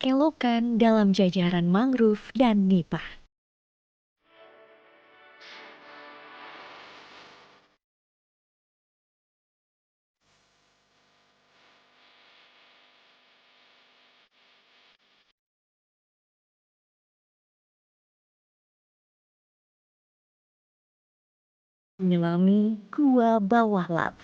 kelokan dalam jajaran mangrove dan nipah. Menyelami gua bawah laut.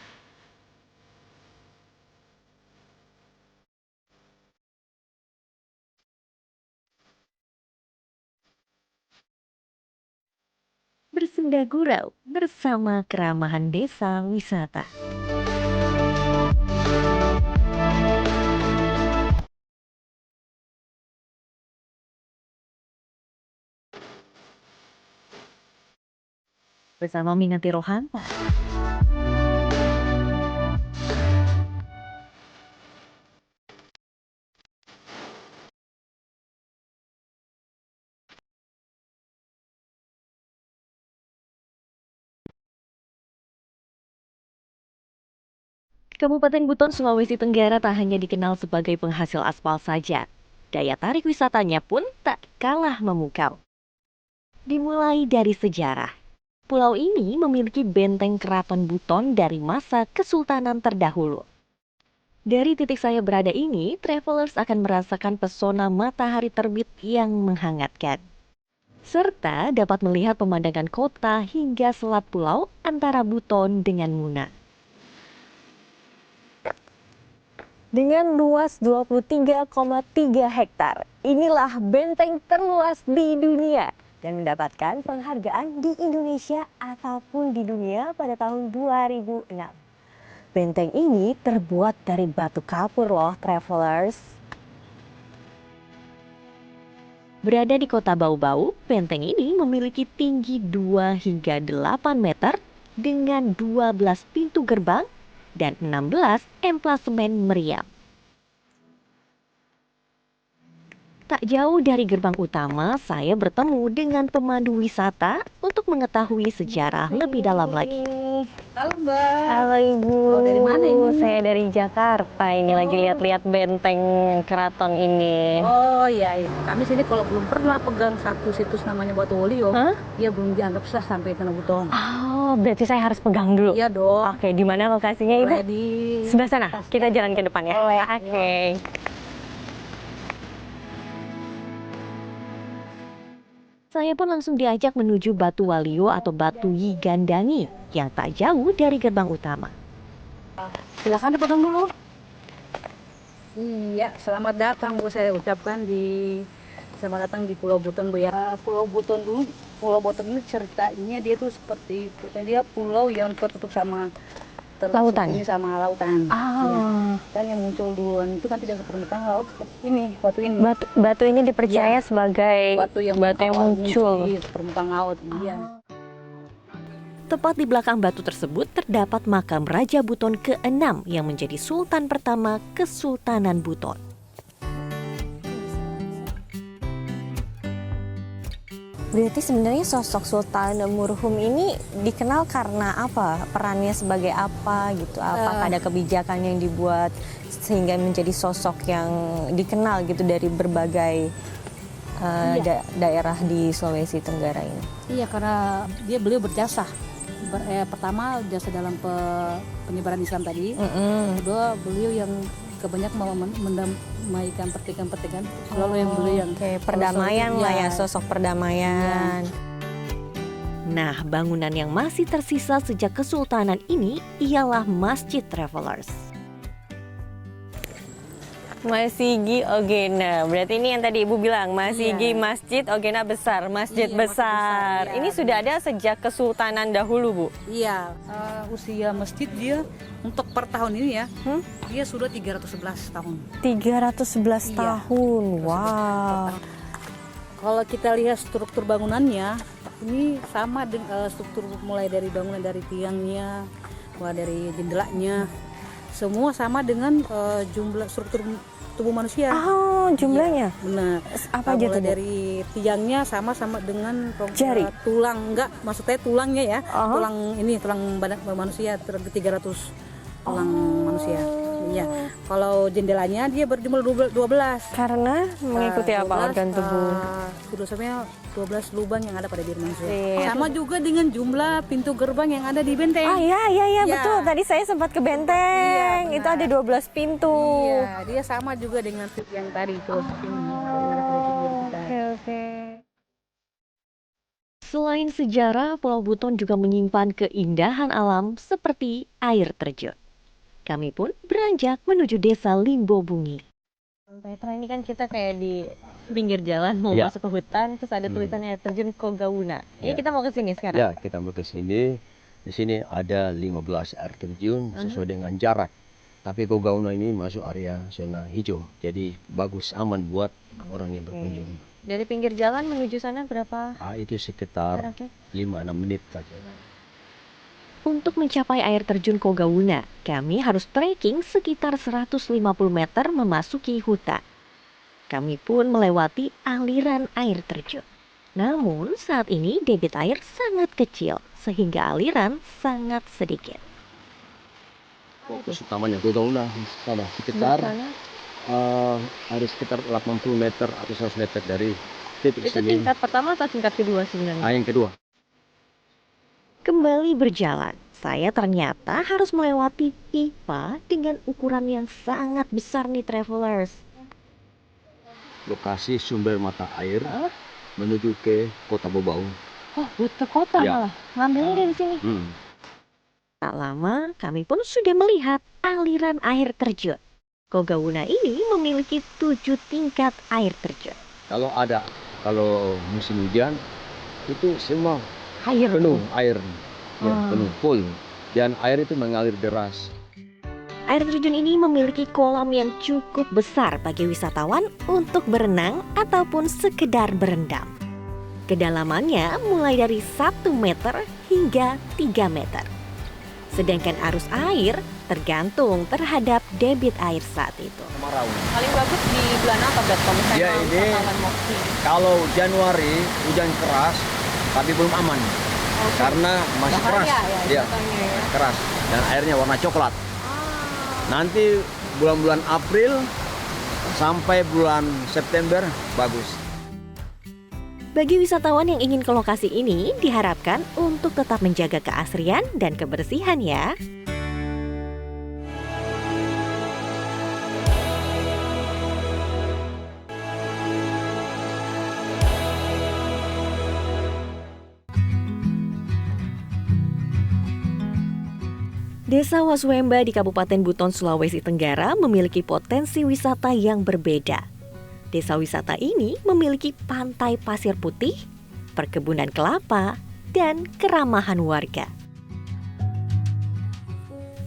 Bersenda gurau bersama keramahan desa wisata. Bersama Minati Rohanta. Kabupaten Buton, Sulawesi Tenggara tak hanya dikenal sebagai penghasil aspal saja. Daya tarik wisatanya pun tak kalah memukau. Dimulai dari sejarah. Pulau ini memiliki benteng keraton Buton dari masa Kesultanan terdahulu. Dari titik saya berada ini, travelers akan merasakan pesona matahari terbit yang menghangatkan. Serta dapat melihat pemandangan kota hingga selat pulau antara Buton dengan Muna. Dengan luas 23,3 hektar, inilah benteng terluas di dunia dan mendapatkan penghargaan di Indonesia ataupun di dunia pada tahun 2006. Benteng ini terbuat dari batu kapur loh, travelers. Berada di kota Bau-Bau, benteng ini memiliki tinggi 2 hingga 8 meter dengan 12 pintu gerbang dan 16 emplasemen meriam. Tak jauh dari gerbang utama, saya bertemu dengan pemandu wisata untuk mengetahui sejarah lebih dalam lagi. Halo Mbak. Halo Ibu. Oh, dari mana ini? Saya dari Jakarta. Ini lagi lihat-lihat benteng keraton ini. Oh iya, kami sini kalau belum pernah pegang satu situs namanya Batu Olio, dia belum dianggap sah sampai Tanah Buton. Oh, berarti saya harus pegang dulu. Iya dong. Oke, di mana lokasinya Ibu? Di Sebelah sana. Kita jalan ke depan ya. Oke. Saya pun langsung diajak menuju Batu Walio atau Batu Yigandangi yang tak jauh dari gerbang utama. Silakan dipegang dulu. Iya, selamat datang Bu, saya ucapkan selamat datang di Pulau Buton Bu ya. Pulau Buton dulu, Pulau Buton ini ceritanya dia tuh seperti dia pulau yang tertutup sama Lautan. Ini sama lautan. Ya. Dan yang muncul duluan itu kan tidak ke permukaan laut seperti ini, batu ini. Batu ini dipercaya sebagai batu yang muncul di permukaan laut. Iya. Tepat di belakang batu tersebut terdapat makam Raja Buton ke-6 yang menjadi sultan pertama Kesultanan Buton. Berarti sebenarnya sosok Sultan Murhum ini dikenal karena apa? Perannya sebagai apa gitu? Apakah ada kebijakan yang dibuat sehingga menjadi sosok yang dikenal gitu dari berbagai daerah di Sulawesi Tenggara ini? Iya, karena beliau berjasa. Pertama jasa dalam penyebaran Islam tadi. Kedua beliau yang kebanyakan mendamaikan pertikaian selalu yang beliau yang perdamaian lah ya, sosok perdamaian. Nah, bangunan yang masih tersisa sejak Kesultanan ini ialah Masjid Travelers. Masigi Ogena, berarti ini yang tadi Ibu bilang, Masigi Masjid Ogena besar, masjid besar. Ini sudah ada sejak Kesultanan dahulu, Bu? Iya, usia masjid dia untuk per tahun ini ya, dia sudah 311 tahun. 311 tahun, wow. Kalau kita lihat struktur bangunannya, ini sama dengan struktur mulai dari bangunan dari tiangnya, dari jendelanya. Semua sama dengan jumlah struktur tubuh manusia. Oh, jumlahnya? Ya, benar. Apa aja tuh? Dari tiangnya sama dengan jari, tulang, enggak, maksudnya tulangnya ya. Tulang ini tulang badan manusia 300 tulang manusia. Iya. Kalau jendelanya dia berjumlah 12. Karena mengikuti apa 12, organ tubuh? Filosofinya 12 lubang yang ada pada diri manusia. Iya. Sama juga dengan jumlah pintu gerbang yang ada di benteng. Ah iya Iya. betul. Tadi saya sempat ke benteng. Iya, Itu ada 12 pintu. Iya, dia sama juga dengan yang tadi Oke. Selain sejarah, Pulau Buton juga menyimpan keindahan alam seperti air terjun. Kami pun beranjak menuju desa Limbo Bungi. Petra, ini kan kita kayak di pinggir jalan mau Ya. masuk ke hutan, terus ada tulisannya air terjun Kogauna. Ini Ya. kita mau ke sini sekarang. Ya, kita mau ke sini. Di sini ada 15 air terjun sesuai dengan jarak. Tapi Kogauna ini masuk area zona hijau. Jadi bagus, aman buat orang yang berkunjung. Dari pinggir jalan menuju sana berapa? Itu sekitar jaraknya? 5-6 menit saja. Untuk mencapai air terjun Kogauna, kami harus trekking sekitar 150 meter memasuki hutan. Kami pun melewati aliran air terjun. Namun saat ini debit air sangat kecil, sehingga aliran sangat sedikit. Fokus utamanya Kogauna sana sekitar ada sekitar 80 meter atau 100 meter dari titik Itu sini. tingkat pertama atau tingkat kedua sebenarnya? Yang kedua. Kembali berjalan, saya ternyata harus melewati pipa dengan ukuran yang sangat besar nih travelers. Lokasi sumber mata air menuju ke Kota Bobau. Oh, buat ke kota Ya. malah. Ngambilnya dari sini. Tak lama, kami pun sudah melihat aliran air terjun. Kogauna ini memiliki 7 tingkat air terjun. Kalau musim hujan itu semua Air penuh air, ya, penuh full, dan air itu mengalir deras. Air terjun ini memiliki kolam yang cukup besar bagi wisatawan untuk berenang ataupun sekedar berendam. Kedalamannya mulai dari 1 meter hingga 3 meter. Sedangkan arus air tergantung terhadap debit air saat itu. Kemarau. Paling bagus di bulan apa, Brad? Kalau misalnya Ya, ini wisatawan mau kesini? kalau Januari hujan keras, tapi belum aman karena masih keras, ya, keras, dan airnya warna coklat. Nanti bulan-bulan April sampai bulan September bagus. Bagi wisatawan yang ingin ke lokasi ini, diharapkan untuk tetap menjaga keasrian dan kebersihan ya. Desa Waswemba di Kabupaten Buton, Sulawesi Tenggara memiliki potensi wisata yang berbeda. Desa wisata ini memiliki pantai pasir putih, perkebunan kelapa, dan keramahan warga.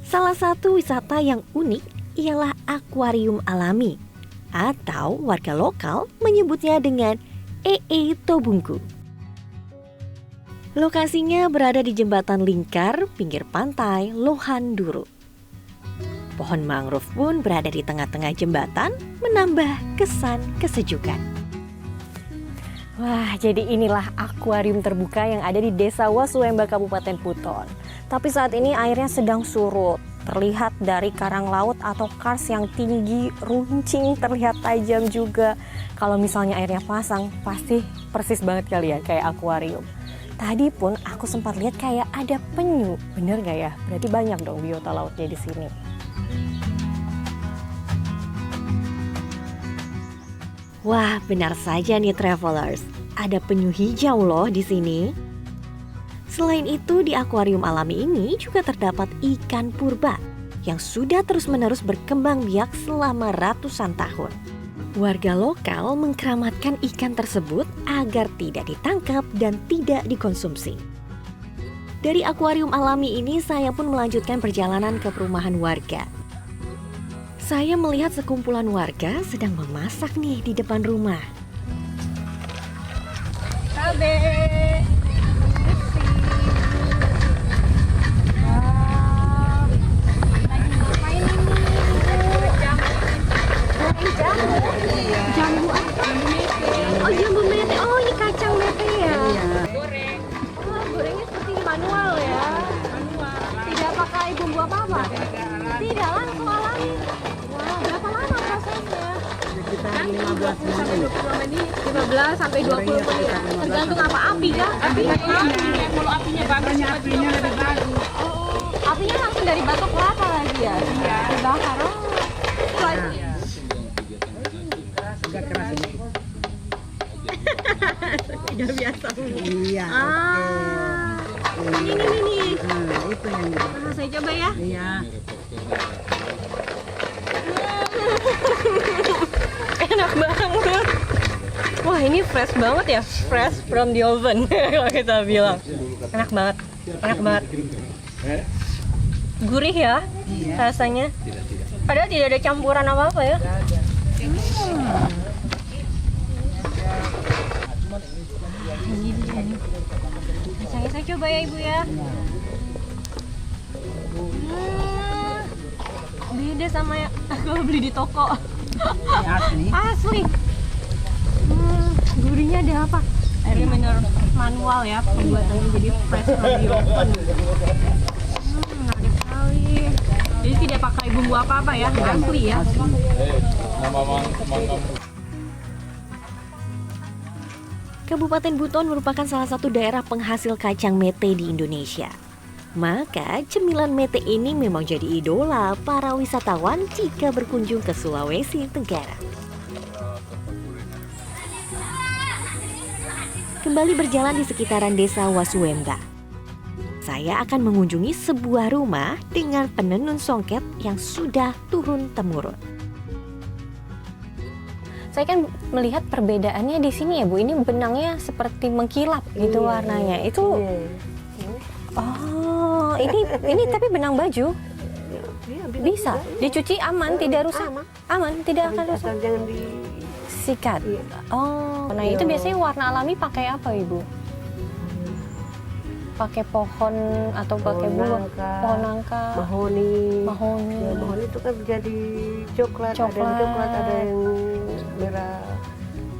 Salah satu wisata yang unik ialah akuarium alami, atau warga lokal menyebutnya dengan Ee Tobungku. Lokasinya berada di jembatan lingkar pinggir pantai Lohanduru. Pohon mangrove pun berada di tengah-tengah jembatan, menambah kesan kesejukan. Wah, jadi inilah akuarium terbuka yang ada di Desa Waswemba, Kabupaten Buton. Tapi saat ini airnya sedang surut. Terlihat dari karang laut atau kars yang tinggi, runcing, terlihat tajam juga. Kalau misalnya airnya pasang, pasti persis banget kali ya, kayak akuarium. Tadi pun aku sempat lihat kayak ada penyu. Bener gak ya? Berarti banyak dong biota lautnya di sini. Wah, benar saja nih travelers. Ada penyu hijau loh di sini. Selain itu, di akuarium alami ini juga terdapat ikan purba yang sudah terus-menerus berkembang biak selama ratusan tahun. Warga lokal mengkeramatkan ikan tersebut agar tidak ditangkap dan tidak dikonsumsi. Dari akuarium alami ini, saya pun melanjutkan perjalanan ke perumahan warga. Saya melihat sekumpulan warga sedang memasak nih di depan rumah. Cabe. Jambu apa? Oh, jambu mete. Oh, ini kacang mete ya? Iya. Oh, gorengnya seperti manual ya? Manual. Tidak pakai bumbu apa-apa? Tidak, langsung alami. sekitar 15 menit. 15 sampai 20 menit. Tergantung apa api ya? Apinya kalau apinya bagus, apinya lebih bagus. Apinya langsung dari batu kelapa lagi ya? Iya. Dibakar. Agak keras ini. Tidak biasa. Iya. Ini. Nah, itu yang Saya coba ya. iya. Enak banget. Wah, ini fresh banget ya, fresh from the oven kalau kita bilang. Enak banget, enak banget. Gurih ya rasanya. Padahal tidak ada campuran apa-apa ya. Saya coba ya Ibu ya. Beda sama ya kalau beli di toko. Asli. Asli. Gurihnya ada apa? Ini bener manual ya pembuatannya, jadi fresh from the oven. Menarik sekali. Jadi tidak pakai bumbu apa-apa ya, asli ya. Kabupaten Buton merupakan salah satu daerah penghasil kacang mete di Indonesia. Maka cemilan mete ini memang jadi idola para wisatawan jika berkunjung ke Sulawesi Tenggara. Kembali berjalan di sekitaran desa Wasuwemba. Saya akan mengunjungi sebuah rumah dengan penenun songket yang sudah turun-temurun. Saya kan melihat perbedaannya di sini ya Bu. Ini benangnya seperti mengkilap gitu warnanya. Itu oh, ini tapi benang baju. Bisa dicuci aman, tidak rusak. Aman, tidak akan rusak. Jangan Sikat. Oh, nah itu biasanya warna alami pakai apa Ibu? Pakai pohon atau pakai buah? Pohon nangka. mahoni. Mahoni. Ya, mahoni itu kan jadi coklat. Ada yang coklat, ada yang merah.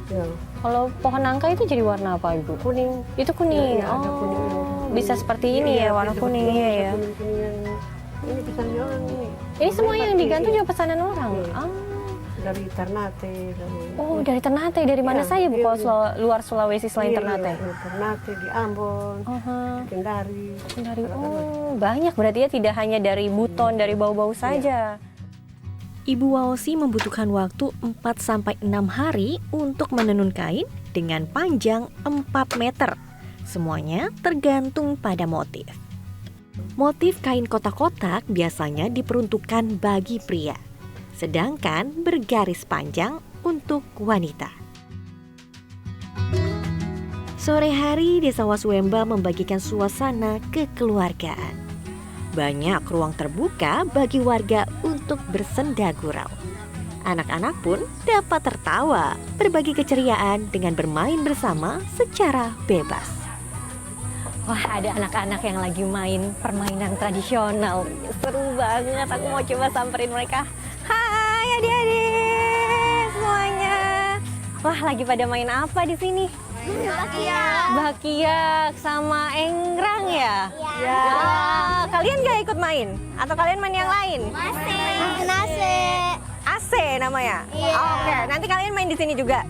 Ya. Kalau pohon nangka itu jadi warna apa Ibu? Kuning. Itu kuning. Ya, ada kuning. Bisa seperti ini ya, warna kuning ya. Kuning-kuningan. Ini pesanan orang ini. Ini semua yang digantung juga pesanan orang. Iya. Dari Ternate. Oh, dari Ternate. Dari mana Iya, saja Bu? iya, Kalau iya. luar Sulawesi selain Ternate? Iya, Ternate di Ambon, Kendari. Dari banyak berarti ya, tidak hanya dari Buton, dari bau-bau saja. Ibu Waosi membutuhkan waktu 4-6 hari untuk menenun kain dengan panjang 4 meter. Semuanya tergantung pada motif. Motif kain kotak-kotak biasanya diperuntukkan bagi pria, sedangkan bergaris panjang untuk wanita. Sore hari, Desa Wasuwemba membagikan suasana kekeluargaan. Banyak ruang terbuka bagi warga untuk bersenda gurau. Anak-anak pun dapat tertawa, berbagi keceriaan dengan bermain bersama secara bebas. Wah, ada anak-anak yang lagi main permainan tradisional. Seru banget, aku mau coba samperin mereka. Hai adik-adik semuanya. Wah, lagi pada main apa di sini? Bakiak sama engrang ya? Iya. Wah, kalian gak ikut main? Atau kalian main yang lain? AC namanya? Iya. Oke, nanti kalian main di sini juga.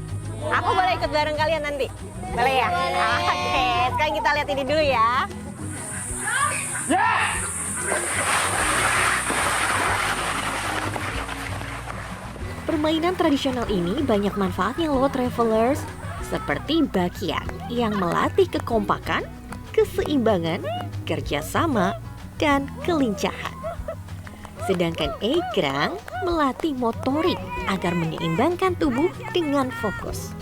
Aku boleh ikut bareng kalian nanti? Boleh ya? Oke, sekarang kita lihat ini dulu ya. Permainan tradisional ini banyak manfaatnya loh travelers, seperti bakiak yang melatih kekompakan, keseimbangan, kerjasama, dan kelincahan. Sedangkan egrang melatih motorik agar menyeimbangkan tubuh dengan fokus.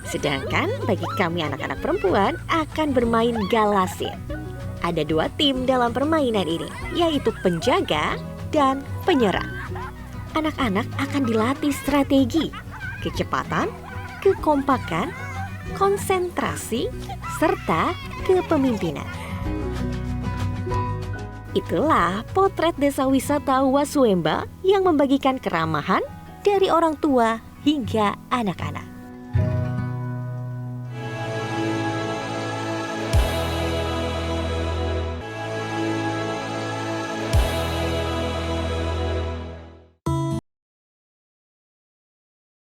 Sedangkan bagi kami anak-anak perempuan akan bermain galasin. Ada 2 tim dalam permainan ini, yaitu penjaga dan penyerang. Anak-anak akan dilatih strategi, kecepatan, kekompakan, konsentrasi, serta kepemimpinan. Itulah potret desa wisata Wasuwemba yang membagikan keramahan dari orang tua hingga anak-anak.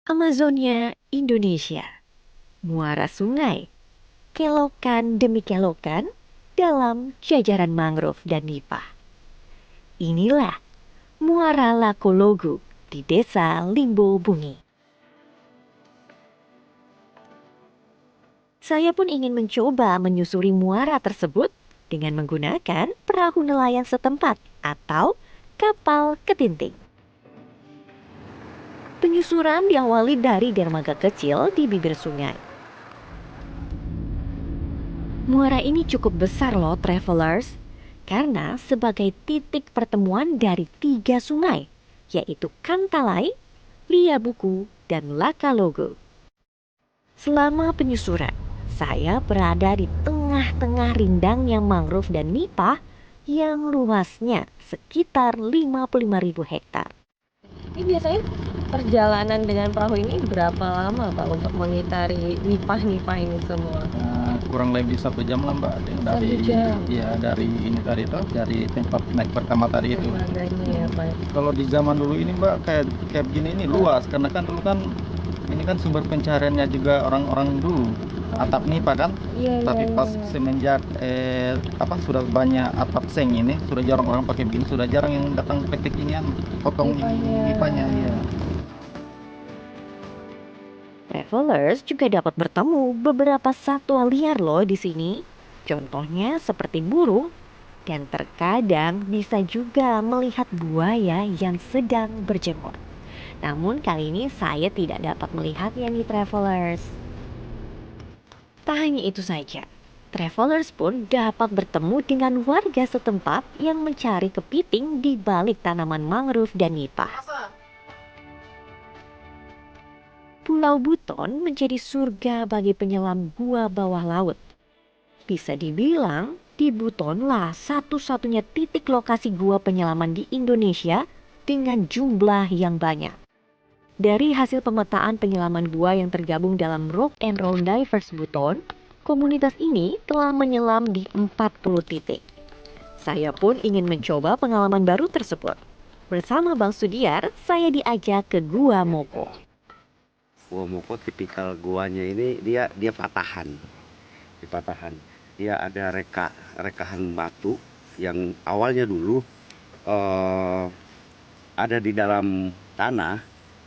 Amazonia, Indonesia. Muara sungai, kelokan demi kelokan dalam jajaran mangrove dan nipah. Inilah Muara Lakologu di Desa Limbo Bungi. Saya pun ingin mencoba menyusuri muara tersebut dengan menggunakan perahu nelayan setempat atau kapal ketinting. Penyusuran diawali dari dermaga kecil di bibir sungai. Muara ini cukup besar loh travelers, karena sebagai titik pertemuan dari 3 sungai, yaitu Kantalai, Liabuku, dan Lakalogo. Selama penyusuran, saya berada di tengah-tengah rindangnya mangrove dan nipah yang luasnya sekitar 55.000 hektar. Ini biasanya perjalanan dengan perahu ini berapa lama Pak untuk mengitari nipah-nipah ini semua? Kurang lebih 1 jam lah Mbak, dari 1 jam? ya dari ini tadi tuh, dari tempat naik pertama tadi itu. Dermaganya ya Pak. Kalau di zaman dulu ini Mbak, kayak begini ini luas, karena kan dulu kan ini kan sumber pencariannya juga orang-orang dulu, atap nipah kan. Iya, Tapi iya, pas iya. semenjak sudah banyak atap seng ini, sudah jarang orang pakai begini, sudah jarang yang datang petik inian, potong nipahnya ya. Travelers juga dapat bertemu beberapa satwa liar loh di sini. Contohnya seperti burung, dan terkadang bisa juga melihat buaya yang sedang berjemur. Namun kali ini saya tidak dapat melihatnya nih travelers. Tak hanya itu saja, travelers pun dapat bertemu dengan warga setempat yang mencari kepiting di balik tanaman mangrove dan nipah. Pulau Buton menjadi surga bagi penyelam gua bawah laut. Bisa dibilang, di Butonlah satu-satunya titik lokasi gua penyelaman di Indonesia dengan jumlah yang banyak. Dari hasil pemetaan penyelaman gua yang tergabung dalam Rock and Roll Divers Buton, komunitas ini telah menyelam di 40 titik. Saya pun ingin mencoba pengalaman baru tersebut. Bersama Bang Sudiar, saya diajak ke Gua Moko. Gua Moko tipikal guanya ini dia patahan. Di patahan. Dia ada rekahan batu yang awalnya dulu ada di dalam tanah,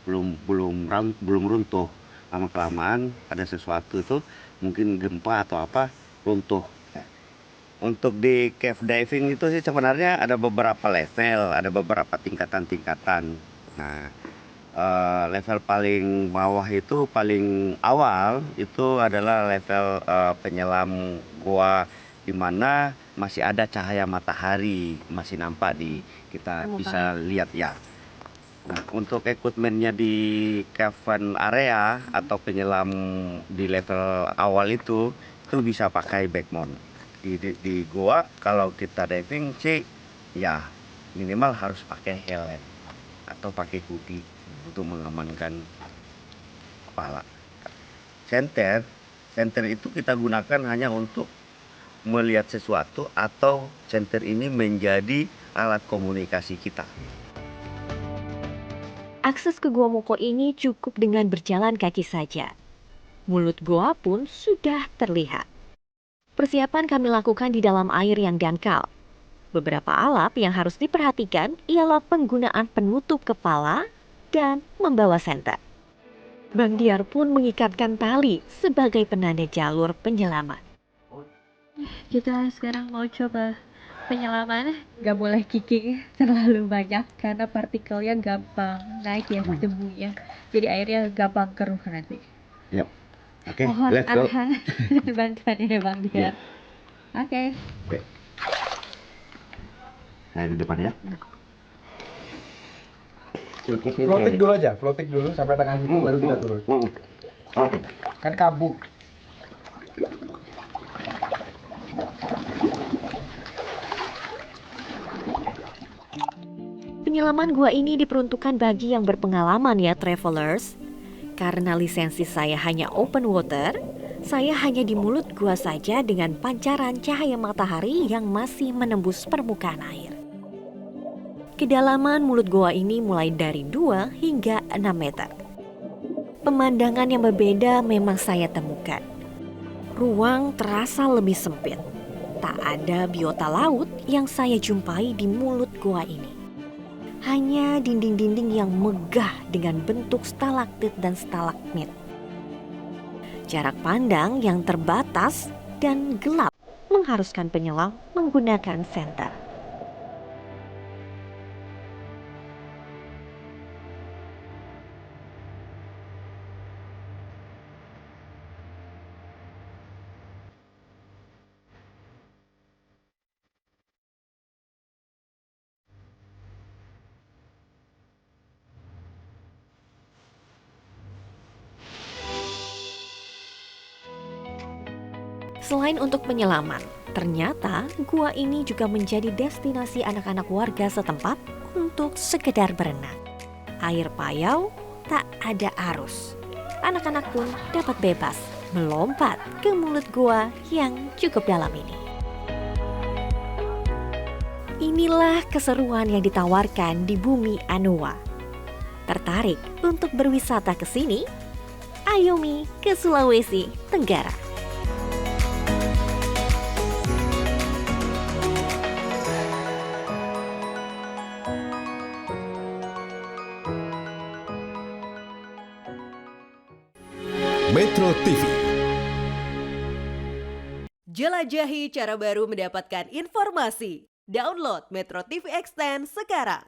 belum runtuh. Lama-kelamaan ada sesuatu itu mungkin gempa atau apa runtuh. Untuk di cave diving itu sih sebenarnya ada beberapa level, ada beberapa tingkatan-tingkatan. Nah, level paling bawah itu paling awal itu adalah level penyelam gua di mana masih ada cahaya matahari masih nampak kita bisa lihat ya. Nah, untuk equipmentnya di cave area atau penyelam di level awal itu bisa pakai backmount. Di gua kalau kita diving sih ya minimal harus pakai helm atau pakai hoodie untuk mengamankan kepala. Senter itu kita gunakan hanya untuk melihat sesuatu atau senter ini menjadi alat komunikasi kita. Akses ke Gua Moko ini cukup dengan berjalan kaki saja. Mulut gua pun sudah terlihat. Persiapan kami lakukan di dalam air yang dangkal. Beberapa alat yang harus diperhatikan ialah penggunaan penutup kepala dan membawa senter. Bang Diar pun mengikatkan tali sebagai penanda jalur penyelaman. Kita sekarang mau coba penyelaman, nggak boleh kicking terlalu banyak karena partikelnya gampang naik ya debunya. Jadi airnya gampang keruh nanti. Yap. Oke, Mohon let's go. arahan dan bantuannya Bang Diar. Oke. Nah, di depan ya. Floating dulu aja, floating dulu sampai tengah situ baru kita turun. Kan kabuk. Penyelaman gua ini diperuntukkan bagi yang berpengalaman ya travelers. Karena lisensi saya hanya open water, saya hanya di mulut gua saja dengan pancaran cahaya matahari yang masih menembus permukaan air. Kedalaman mulut gua ini mulai dari 2 hingga 6 meter. pemandangan yang berbeda memang saya temukan. Ruang terasa lebih sempit. Tak ada biota laut yang saya jumpai di mulut gua ini. Hanya dinding-dinding yang megah dengan bentuk stalaktit dan stalagmit. Jarak pandang yang terbatas dan gelap mengharuskan penyelam menggunakan senter. Selain untuk penyelaman, ternyata gua ini juga menjadi destinasi anak-anak warga setempat untuk sekedar berenang. Air payau, tak ada arus. Anak-anak pun dapat bebas melompat ke mulut gua yang cukup dalam ini. Inilah keseruan yang ditawarkan di bumi Anoa. Tertarik untuk berwisata ke sini? Ayo Mi ke Sulawesi Tenggara. Metro TV. Jelajahi cara baru mendapatkan informasi. Download Metro TV Extend sekarang.